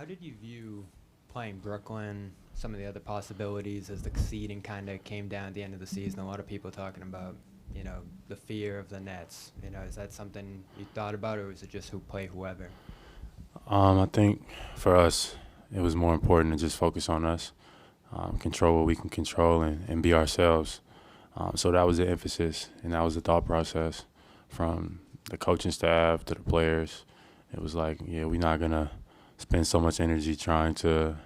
How did you view playing Brooklyn, some of the other possibilities as the seeding kind of came down at the end of the season? A lot of people talking about, the fear of the Nets. Is that something you thought about, or was it just who play whoever? I think for us, it was more important to just focus on us, control what we can control, and be ourselves. So that was the emphasis, and that was the thought process from the coaching staff to the players. It was like, yeah, we're not going to spend so much energy trying to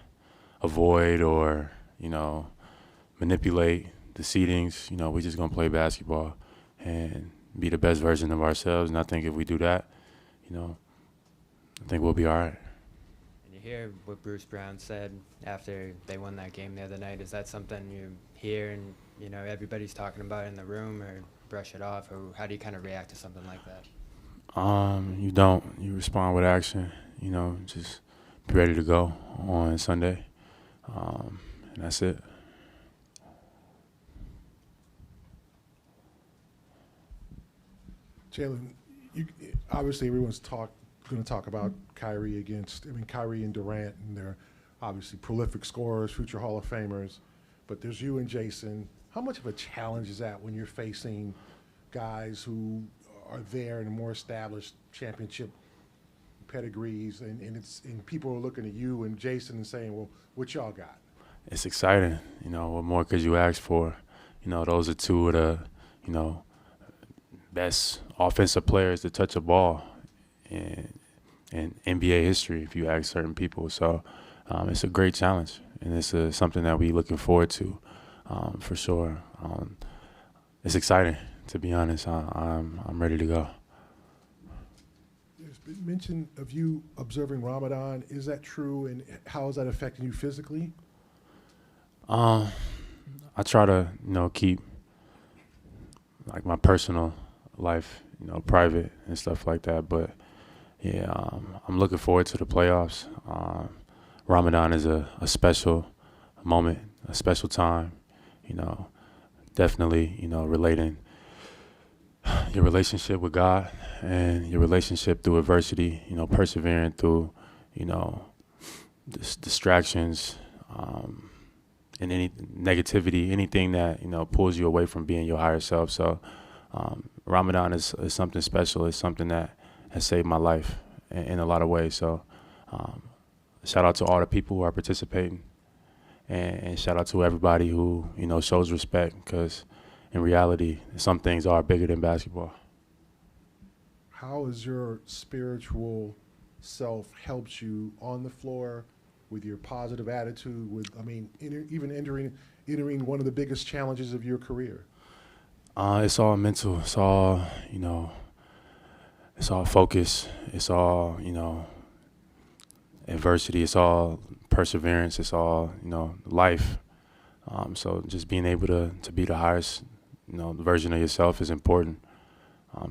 avoid or, manipulate the seedings. We're just going to play basketball and be the best version of ourselves. And I think if we do that, I think we'll be all right. And you hear what Bruce Brown said after they won that game the other night. Is that something you hear and, everybody's talking about in the room, or brush it off? Or how do you kind of react to something like that? You don't. You respond with action. Just be ready to go on Sunday. And that's it. Jaylen, obviously everyone's going to talk about Kyrie Kyrie and Durant, and they're obviously prolific scorers, future Hall of Famers. But there's you and Jason. How much of a challenge is that when you're facing guys who are there in more established championship pedigrees, and people are looking at you and Jason and saying, well, what y'all got? It's exciting. What more could you ask for? Those are two of the, best offensive players to touch a ball in NBA history, if you ask certain people. So it's a great challenge, and it's something that we're looking forward to for sure. It's exciting, to be honest. I'm ready to go. There's been mention of you observing Ramadan. Is that true, and how is that affecting you physically? I try to, keep like my personal life, private and stuff like that. But yeah, I'm looking forward to the playoffs. Ramadan is a special moment, a special time. Definitely, relating your relationship with God and your relationship through adversity. Persevering through, distractions. And any negativity, anything that, pulls you away from being your higher self. So Ramadan is something special. It's something that has saved my life in a lot of ways. So shout out to all the people who are participating, and shout out to everybody who, shows respect, because in reality, some things are bigger than basketball. How has your spiritual self helped you on the floor, with your positive attitude, even entering one of the biggest challenges of your career? It's all mental. It's all, it's all focus. It's all, adversity. It's all perseverance. It's all, life. So just being able to be the highest, version of yourself is important.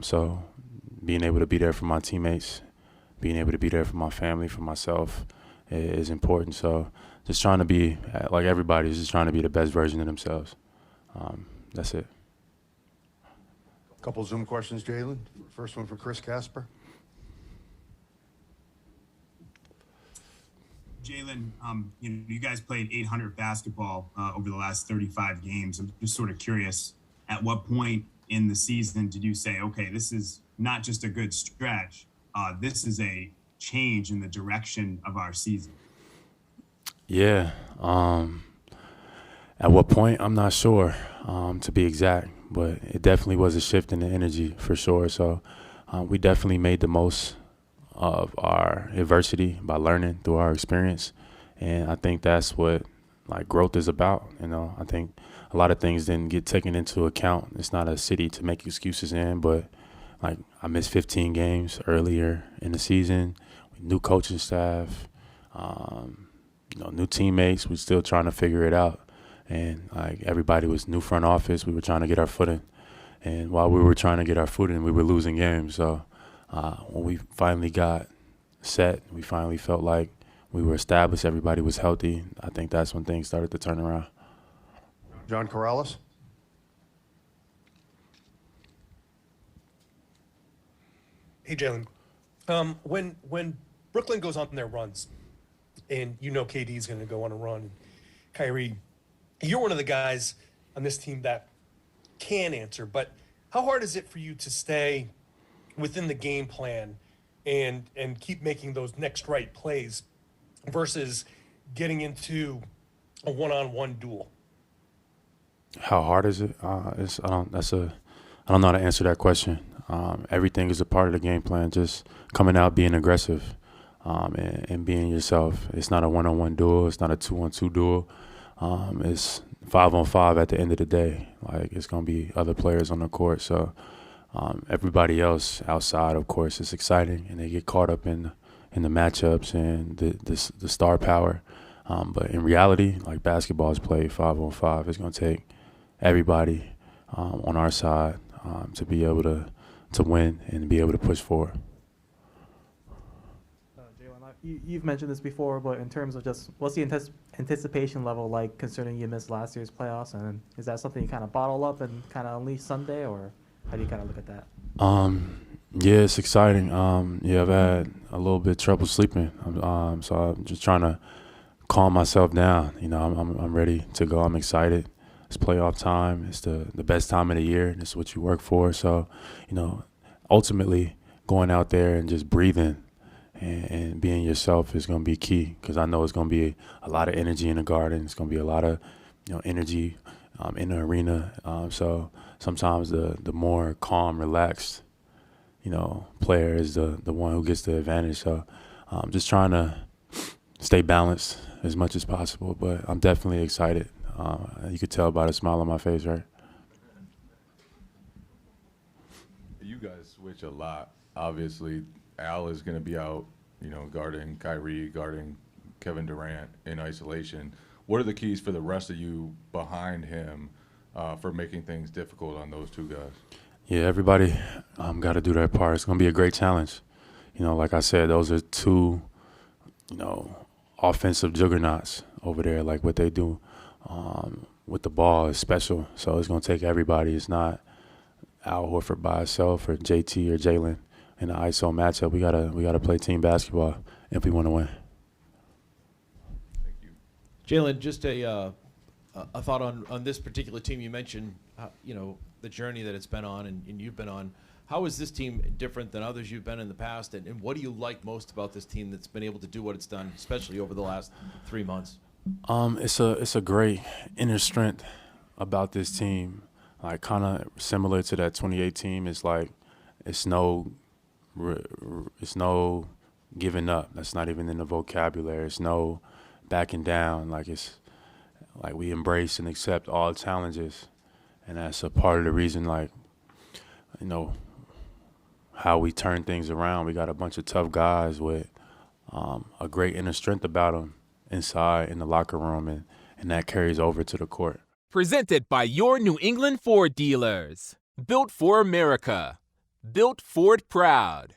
So being able to be there for my teammates, being able to be there for my family, for myself, is important. So just trying to be, like everybody, is just trying to be the best version of themselves. That's it. Couple Zoom questions, Jaylen. First one for Chris Casper. Jaylen, you guys played 800 basketball over the last 35 games. I'm just sort of curious, at what point in the season did you say, okay, this is not just a good stretch, this is a change in the direction of our season? Yeah. At what point, I'm not sure, to be exact, but it definitely was a shift in the energy for sure. So we definitely made the most of our adversity by learning through our experience. And I think that's what growth is about. I think a lot of things didn't get taken into account. It's not a city to make excuses in, but I missed 15 games earlier in the season, new coaching staff, new teammates. We're still trying to figure it out. And everybody was new front office. We were trying to get our footing. And while we were trying to get our footing, we were losing games. So when we finally got set, we finally felt like we were established, everybody was healthy. I think that's when things started to turn around. John Corrales. Hey, Jaylen. When Brooklyn goes on their runs, and KD is going to go on a run. Kyrie, you're one of the guys on this team that can answer, but how hard is it for you to stay within the game plan and keep making those next right plays versus getting into a one-on-one duel? How hard is it? I don't know how to answer that question. Everything is a part of the game plan. Just coming out, being aggressive, and being yourself. It's not a one-on-one duel. It's not a 2-on-2 duel. It's 5-on-5 at the end of the day. Like, it's gonna be other players on the court. So everybody else outside, of course, is exciting, and they get caught up in the matchups and the star power. But in reality, like, basketball is played 5-on-5. It's gonna take everybody on our side to be able to win and be able to push forward. Jaylen, you've mentioned this before, but in terms of just what's the anticipation level like considering you missed last year's playoffs, and is that something you kind of bottle up and kind of unleash Sunday, or how do you kind of look at that? Yeah, it's exciting. I've had a little bit of trouble sleeping, so I'm just trying to calm myself down. I'm ready to go. I'm excited. It's playoff time. It's the best time of the year, and it's what you work for. So, ultimately going out there and just breathing and being yourself is going to be key, because I know it's going to be a lot of energy in the Garden. It's going to be a lot of energy in the arena. So sometimes the more calm, relaxed, player is the one who gets the advantage. So I'm just trying to stay balanced as much as possible, but I'm definitely excited. You could tell by the smile on my face, right? You guys switch a lot. Obviously, Al is going to be out, guarding Kyrie, guarding Kevin Durant in isolation. What are the keys for the rest of you behind him for making things difficult on those two guys? Yeah, everybody got to do their part. It's going to be a great challenge. Like I said, those are two, offensive juggernauts over there. Like, what they do with the ball is special. So it's going to take everybody. It's not Al Horford by himself or JT or Jaylen in the ISO matchup. We gotta play team basketball if we want to win. Thank you. Jaylen, just a thought on this particular team. You mentioned the journey that it's been on and you've been on. How is this team different than others you've been in the past, and what do you like most about this team that's been able to do what it's done, especially over the last 3 months? It's a great inner strength about this team, like kind of similar to that 2018. It's like it's no giving up. That's not even in the vocabulary. It's no backing down. Like, it's like we embrace and accept all challenges, and that's a part of the reason, like, how we turn things around. We got a bunch of tough guys with a great inner strength about them inside in the locker room, and that carries over to the court. Presented by your New England Ford dealers. Built for America. Built Ford proud.